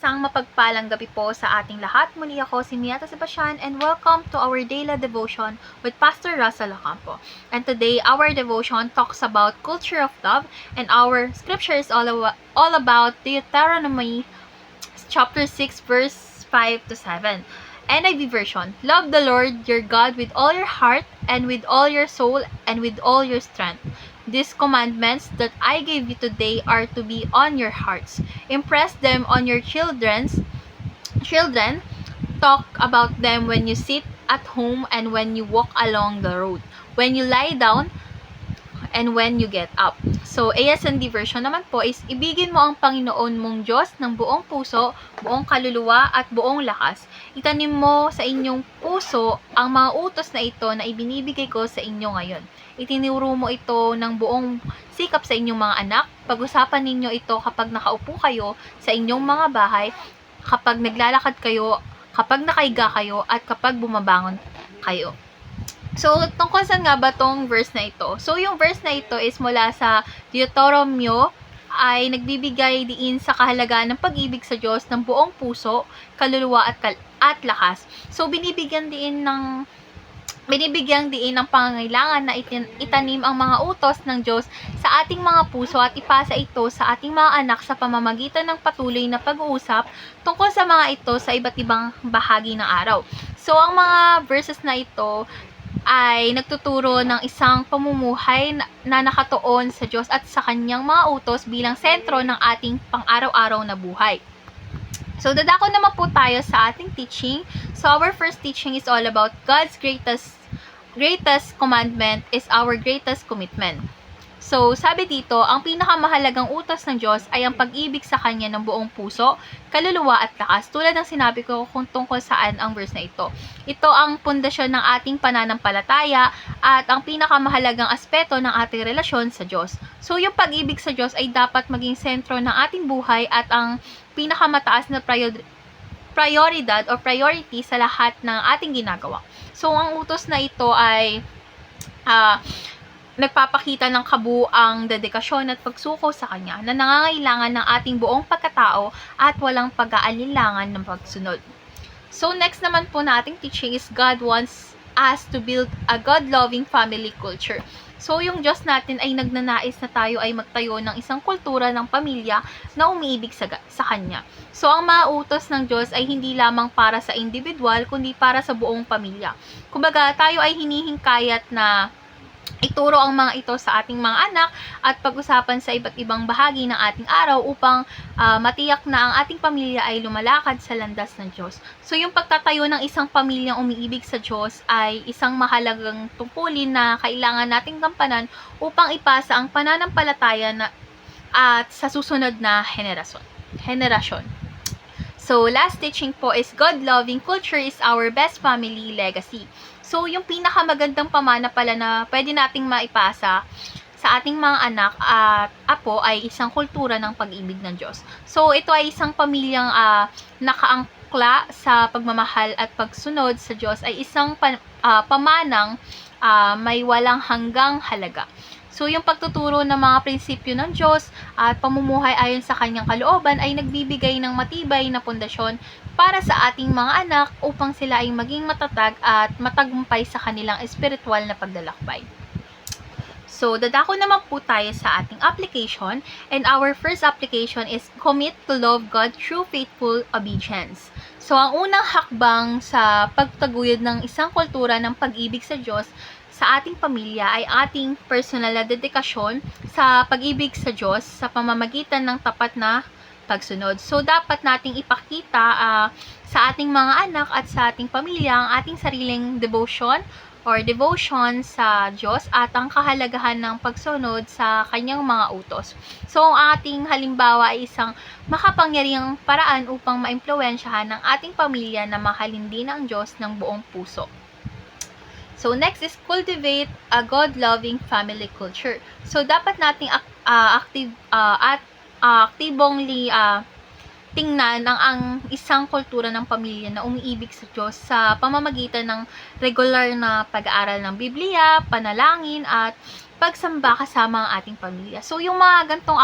Isang mapagpalang gabi po sa ating lahat. Muli ako si Miata Sebastian and welcome to our daily devotion with Pastor Russell Ocampo. And today, our devotion talks about culture of love, and our scripture is all about Deuteronomy chapter 6 verse 5 to 7. NIV version, love the Lord your God with all your heart and with all your soul and with all your strength. These commandments that I gave you today are to be on your hearts. Impress them on your children. Talk about them when you sit at home and when you walk along the road, when you lie down and when you get up. So, ASND version naman po is, ibigin mo ang Panginoon mong Diyos ng buong puso, buong kaluluwa, at buong lakas. Itanim mo sa inyong puso ang mga utos na ito na ibinibigay ko sa inyo ngayon. Itinuro mo ito ng buong sikap sa inyong mga anak. Pag-usapan ninyo ito kapag nakaupo kayo sa inyong mga bahay, kapag naglalakad kayo, kapag nakaiga kayo, at kapag bumabangon kayo. So, tungkol saan nga ba tong verse na ito? So, yung verse na ito is mula sa Deuteronomy, ay nagbibigay diin sa kahalagahan ng pag-ibig sa Diyos ng buong puso, kaluluwa at lakas. So, binibigyan diin ng pangangailangan na itanim ang mga utos ng Diyos sa ating mga puso at ipasa ito sa ating mga anak sa pamamagitan ng patuloy na pag-uusap tungkol sa mga ito sa iba't ibang bahagi ng araw. So, ang mga verses na ito ay nagtuturo ng isang pamumuhay na nakatuon sa Diyos at sa kanyang mga utos bilang sentro ng ating pang-araw-araw na buhay. So, dadako naman po tayo sa ating teaching. So, our first teaching is all about God's greatest commandment is our greatest commitment. So, sabi dito, ang pinakamahalagang utos ng Diyos ay ang pag-ibig sa Kanya ng buong puso, kaluluwa at lakas. Tulad ng sinabi ko kung tungkol saan ang verse na ito. Ito ang pundasyon ng ating pananampalataya at ang pinakamahalagang aspeto ng ating relasyon sa Diyos. So, yung pag-ibig sa Diyos ay dapat maging sentro ng ating buhay at ang pinakamataas na prioridad o priority sa lahat ng ating ginagawa. So, ang utos na ito ay nagpapakita ng kabuuang dedikasyon at pagsuko sa Kanya na nangangailangan ng ating buong pagkatao at walang pag-aalinlangan ng pagsunod. So, next naman po na ating teaching is God wants us to build a God-loving family culture. So, yung Diyos natin ay nagnanais na tayo ay magtayo ng isang kultura ng pamilya na umiibig sa Kanya. So, ang mga utos ng Diyos ay hindi lamang para sa individual, kundi para sa buong pamilya. Kumbaga, tayo ay hinihingkayat na ituro ang mga ito sa ating mga anak at pag-usapan sa iba't ibang bahagi ng ating araw upang matiyak na ang ating pamilya ay lumalakad sa landas ng Diyos. So, yung pagtatayo ng isang pamilyang umiibig sa Diyos ay isang mahalagang tungkulin na kailangan nating gampanan upang ipasa ang pananampalataya at sa susunod na henerasyon. So, last teaching po is God-loving culture is our best family legacy. So, yung pinakamagandang pamana pala na pwede nating maipasa sa ating mga anak at apo ay isang kultura ng pag-ibig ng Diyos. So, ito ay isang pamilyang nakaangkla sa pagmamahal at pagsunod sa Diyos ay isang pamanang may walang hanggang halaga. So, yung pagtuturo ng mga prinsipyo ng Diyos at pamumuhay ayon sa kanyang kalooban ay nagbibigay ng matibay na pundasyon para sa ating mga anak upang sila ay maging matatag at matagumpay sa kanilang espiritual na paglalakbay. So, dadako naman po tayo sa ating application, and our first application is commit to love God through faithful obedience. So, ang unang hakbang sa pagtaguyod ng isang kultura ng pag-ibig sa Diyos sa ating pamilya ay ating personal na dedikasyon sa pag-ibig sa Diyos sa pamamagitan ng tapat na pagsunod. So, dapat nating ipakita sa ating mga anak at sa ating pamilya ang ating sariling devotion sa Diyos at ang kahalagahan ng pagsunod sa kanyang mga utos. So, ang ating halimbawa ay isang makapangyarihang paraan upang maimpluwensyahan ng ating pamilya na mahalin din ang Diyos ng buong puso. So, next is cultivate a God-loving family culture. So, dapat nating aktibong tingnan ang isang kultura ng pamilya na umiibig sa Diyos sa pamamagitan ng regular na pag-aaral ng Biblia, panalangin, at pagsamba kasama ang ating pamilya. So, yung mga gantong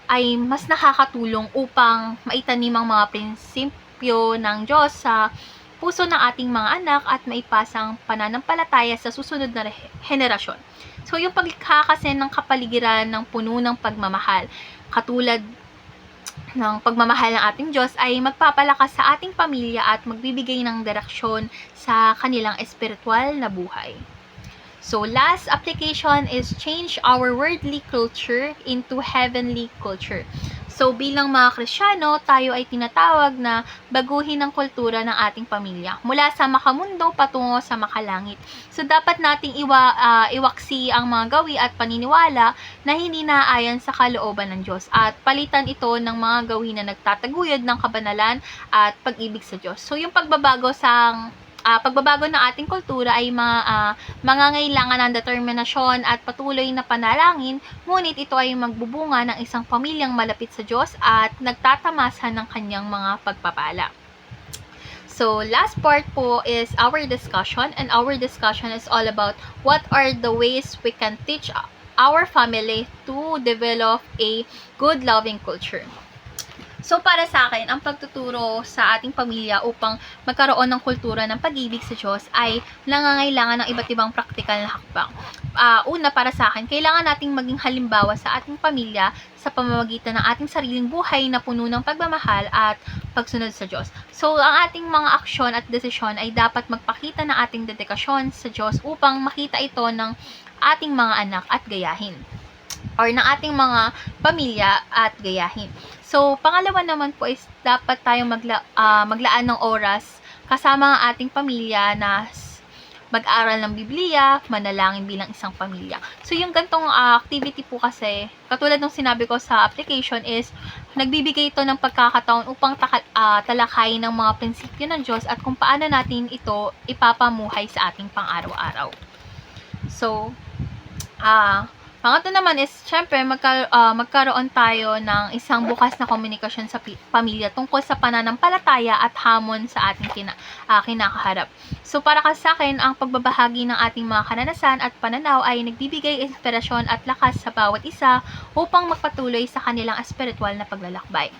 ay mas nakakatulong upang maitanim ang mga prinsipyo ng Diyos sa puso ng ating mga anak at maipasang pananampalataya sa susunod na henerasyon. So, yung paglikha ng kapaligiran ng puno ng pagmamahal, katulad ng pagmamahal ng ating Diyos, ay magpapalakas sa ating pamilya at magbibigay ng direksyon sa kanilang espiritual na buhay. So, last application is change our worldly culture into heavenly culture. So, bilang mga Kristiyano, tayo ay tinatawag na baguhin ang kultura ng ating pamilya mula sa makamundo patungo sa makalangit. So, dapat nating iwaksi ang mga gawi at paniniwala na hindi naaayon sa kalooban ng Diyos at palitan ito ng mga gawin na nagtataguyod ng kabanalan at pag-ibig sa Diyos. So, yung pagbabago ng ating kultura ay mangangailangan ng determinasyon at patuloy na panalangin, ngunit ito ay magbubunga ng isang pamilyang malapit sa Diyos at nagtatamasa ng kanyang mga pagpapala. So, last part po is our discussion, and our discussion is all about what are the ways we can teach our family to develop a good loving culture. So, para sa akin, ang pagtuturo sa ating pamilya upang magkaroon ng kultura ng pag-ibig sa Diyos ay nangangailangan ng iba't ibang praktikal na hakbang. Una, para sa akin, kailangan nating maging halimbawa sa ating pamilya sa pamamagitan ng ating sariling buhay na puno ng pagmamahal at pagsunod sa Diyos. So, ang ating mga aksyon at desisyon ay dapat magpakita ng ating dedikasyon sa Diyos upang makita ito ng ating mga anak at gayahin, or ng ating mga pamilya at gayahin. So, pangalawa naman po is dapat tayong maglaan ng oras kasama ang ating pamilya na mag-aral ng Biblia, manalangin bilang isang pamilya. So, yung gantong activity po kasi, katulad ng sinabi ko sa application, is nagbibigay ito ng pagkakataon upang talakayin ng mga prinsipyo ng Diyos at kung paano natin ito ipapamuhay sa ating pang-araw-araw. So, pangatlo naman is, syempre, magkaroon tayo ng isang bukas na komunikasyon sa pamilya tungkol sa pananampalataya at hamon sa ating kinakaharap. So, para sa akin, ang pagbabahagi ng ating mga karanasan at pananaw ay nagbibigay inspirasyon at lakas sa bawat isa upang magpatuloy sa kanilang espiritual na paglalakbay.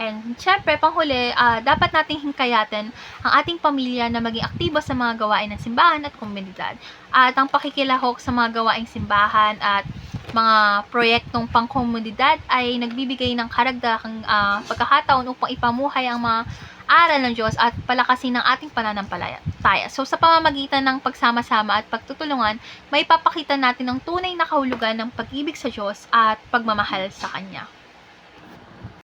And syempre, panghuli, dapat nating hingkayatin ang ating pamilya na maging aktibo sa mga gawain ng simbahan at komunidad. At ang pakikilahok sa mga gawaing simbahan at mga proyektong pangkomunidad ay nagbibigay ng karagdagang pagkakataon upang ipamuhay ang mga aral ng Diyos at palakasin ang ating pananampalataya. So, sa pamamagitan ng pagsama-sama at pagtutulungan, may papakita natin ang tunay na kahulugan ng pag-ibig sa Diyos at pagmamahal sa Kanya.